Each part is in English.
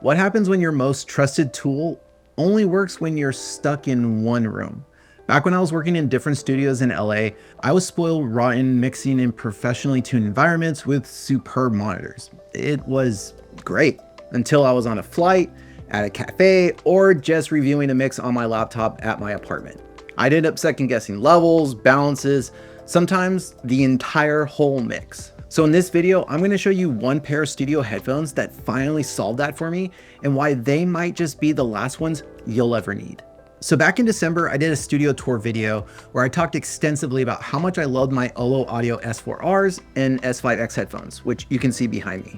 What happens when your most trusted tool only works when you're stuck in one room? Back when I was working in different studios in LA, I was spoiled rotten mixing in professionally tuned environments with superb monitors. It was great until I was on a flight, at a cafe, or just reviewing a mix on my laptop at my apartment. I'd end up second guessing levels, balances, sometimes the entire whole mix. So in this video, I'm going to show you one pair of studio headphones that finally solved that for me and why they might just be the last ones you'll ever need. So back in December, I did a studio tour video where I talked extensively about how much I loved my Ollo Audio S4Rs and S5X headphones, which you can see behind me.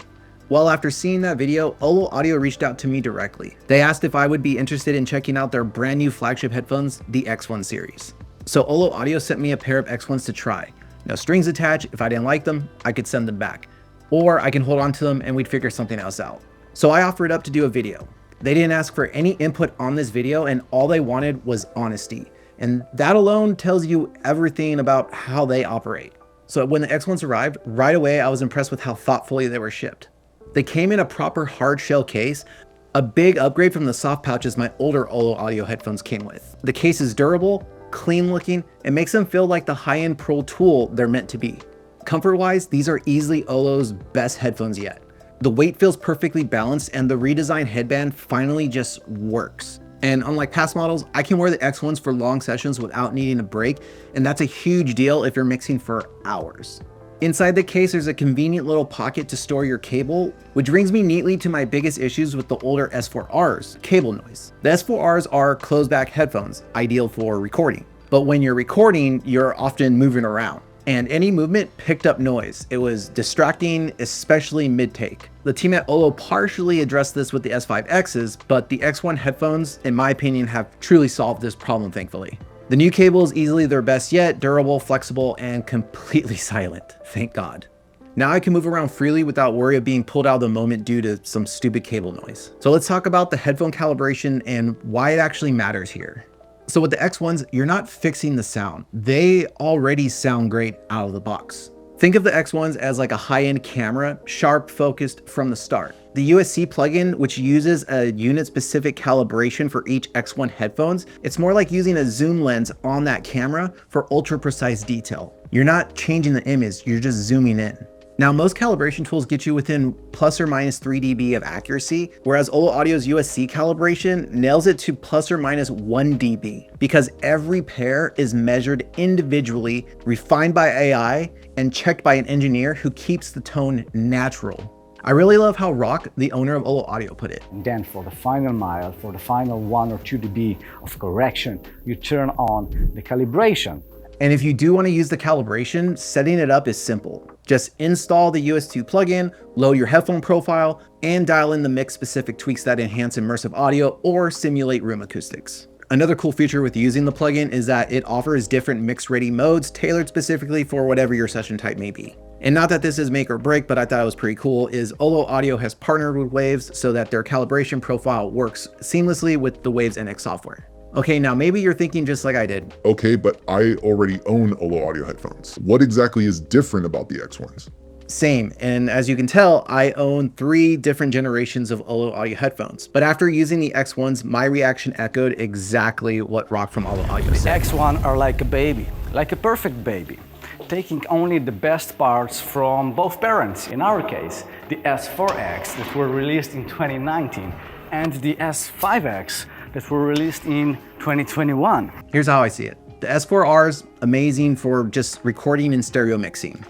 Well, after seeing that video, Ollo Audio reached out to me directly. They asked if I would be interested in checking out their brand new flagship headphones, the X1 series. So Ollo Audio sent me a pair of X1s to try. No strings attached. If I didn't like them, I could send them back. Or I can hold on to them and we'd figure something else out. So I offered up to do a video. They didn't ask for any input on this video and all they wanted was honesty. And that alone tells you everything about how they operate. So when the X1s arrived, right away I was impressed with how thoughtfully they were shipped. They came in a proper hard shell case, a big upgrade from the soft pouches my older Ollo Audio headphones came with. The case is durable, clean looking, and makes them feel like the high-end pro tool they're meant to be. Comfort-wise, these are easily Ollo's best headphones yet. The weight feels perfectly balanced and the redesigned headband finally just works. And unlike past models, I can wear the X1s for long sessions without needing a break, and that's a huge deal if you're mixing for hours. Inside the case, there's a convenient little pocket to store your cable, which brings me neatly to my biggest issues with the older S4Rs, cable noise. The S4Rs are closed back headphones, ideal for recording. But when you're recording, you're often moving around, and any movement picked up noise. It was distracting, especially mid-take. The team at Ollo partially addressed this with the S5Xs, but the X1 headphones, in my opinion, have truly solved this problem, thankfully. The new cable is easily their best yet, durable, flexible, and completely silent, thank God. Now I can move around freely without worry of being pulled out of the moment due to some stupid cable noise. So let's talk about the headphone calibration and why it actually matters here. So with the X1s, you're not fixing the sound. They already sound great out of the box. Think of the X1s as like a high-end camera, sharp focused from the start. The USC plugin, which uses a unit-specific calibration for each X1 headphones, it's more like using a zoom lens on that camera for ultra-precise detail. You're not changing the image, you're just zooming in. Now, most calibration tools get you within plus or minus 3 dB of accuracy, whereas Ollo Audio's USC calibration nails it to plus or minus 1 dB because every pair is measured individually, refined by AI, and checked by an engineer who keeps the tone natural. I really love how Rock, the owner of Ollo Audio, put it. And then for the final mile, for the final 1 or 2 dB of correction, you turn on the calibration. And if you do want to use the calibration, setting it up is simple. Just install the US2 plugin, load your headphone profile, and dial in the mix-specific tweaks that enhance immersive audio or simulate room acoustics. Another cool feature with using the plugin is that it offers different mix-ready modes tailored specifically for whatever your session type may be. And not that this is make or break, but I thought it was pretty cool, is Ollo Audio has partnered with Waves so that their calibration profile works seamlessly with the Waves NX software. Okay, now maybe you're thinking just like I did. Okay, but I already own Ollo Audio headphones. What exactly is different about the X1s? Same, and as you can tell, I own 3 different generations of Ollo Audio headphones. But after using the X1s, my reaction echoed exactly what Rock from Ollo Audio said. The X1 are like a baby, like a perfect baby, taking only the best parts from both parents. In our case, the S4X that were released in 2019 and the S5X that were released in 2021. Here's how I see it. The S4Rs, amazing for just recording and stereo mixing.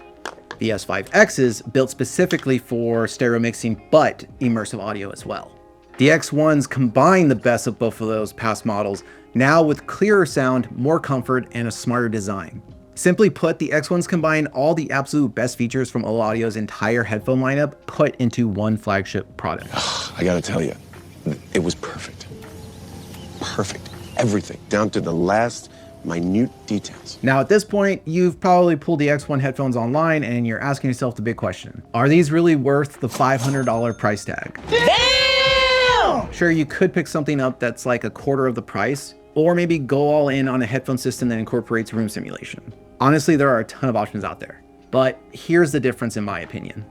The S5Xs, built specifically for stereo mixing, but immersive audio as well. The X1s combine the best of both of those past models, now with clearer sound, more comfort, and a smarter design. Simply put, the X1s combine all the absolute best features from Ollo Audio's entire headphone lineup put into one flagship product. I gotta tell you, it was perfect. Perfect. Everything, down to the last minute details. Now at this point, you've probably pulled the X1 headphones online and you're asking yourself the big question. Are these really worth the $500 price tag? Damn! Sure, you could pick something up that's like a quarter of the price, or maybe go all in on a headphone system that incorporates room simulation. Honestly, there are a ton of options out there, but here's the difference in my opinion.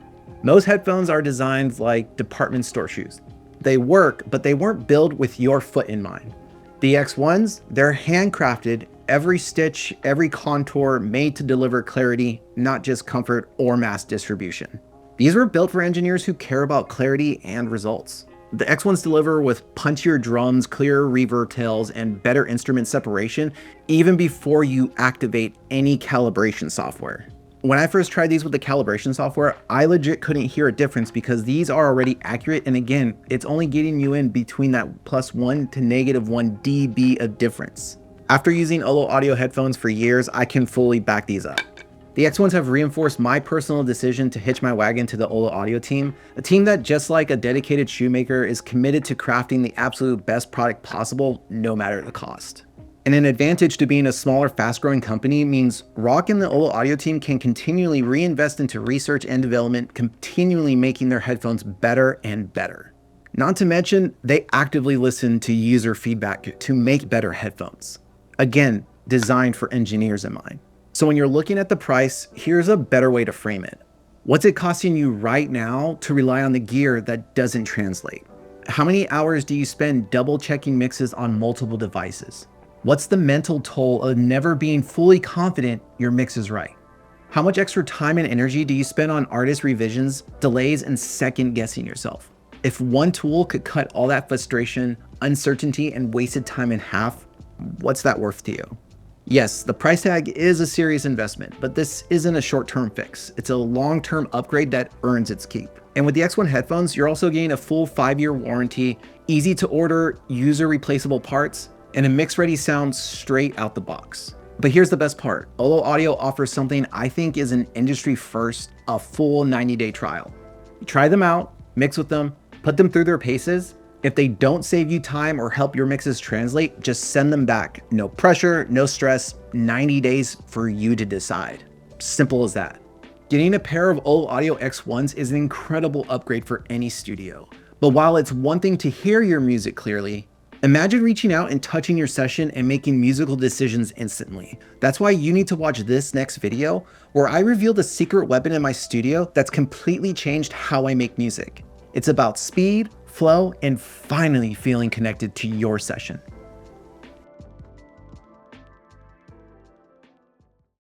Most headphones are designed like department store shoes. They work, but they weren't built with your foot in mind. The X1s, they're handcrafted, every stitch, every contour made to deliver clarity, not just comfort or mass distribution. These were built for engineers who care about clarity and results. The X1s deliver with punchier drums, clearer reverb tails, and better instrument separation even before you activate any calibration software. When I first tried these with the calibration software, I legit couldn't hear a difference because these are already accurate, and again, it's only getting you in between that +1 to -1 dB of difference. After using Ollo audio headphones for years, I can fully back these up. The X1s have reinforced my personal decision to hitch my wagon to the Ollo audio team, a team that, just like a dedicated shoemaker, is committed to crafting the absolute best product possible, no matter the cost. And an advantage to being a smaller, fast-growing company means Rock and the Ollo audio team can continually reinvest into research and development, continually making their headphones better and better. Not to mention, they actively listen to user feedback to make better headphones. Again, designed for engineers in mind. So when you're looking at the price, here's a better way to frame it. What's it costing you right now to rely on the gear that doesn't translate? How many hours do you spend double-checking mixes on multiple devices? What's the mental toll of never being fully confident your mix is right? How much extra time and energy do you spend on artist revisions, delays, and second guessing yourself? If one tool could cut all that frustration, uncertainty, and wasted time in half, what's that worth to you? Yes, the price tag is a serious investment, but this isn't a short-term fix. It's a long-term upgrade that earns its keep. And with the X1 headphones, you're also getting a full 5-year warranty, easy to order, user replaceable parts, and a mix-ready sound straight out the box. But here's the best part. Ollo Audio offers something I think is an industry first, a full 90-day trial. You try them out, mix with them, put them through their paces. If they don't save you time or help your mixes translate, just send them back. No pressure, no stress, 90 days for you to decide. Simple as that. Getting a pair of Ollo Audio X1s is an incredible upgrade for any studio. But while it's one thing to hear your music clearly, imagine reaching out and touching your session and making musical decisions instantly. That's why you need to watch this next video, where I reveal the secret weapon in my studio that's completely changed how I make music. It's about speed, flow, and finally feeling connected to your session.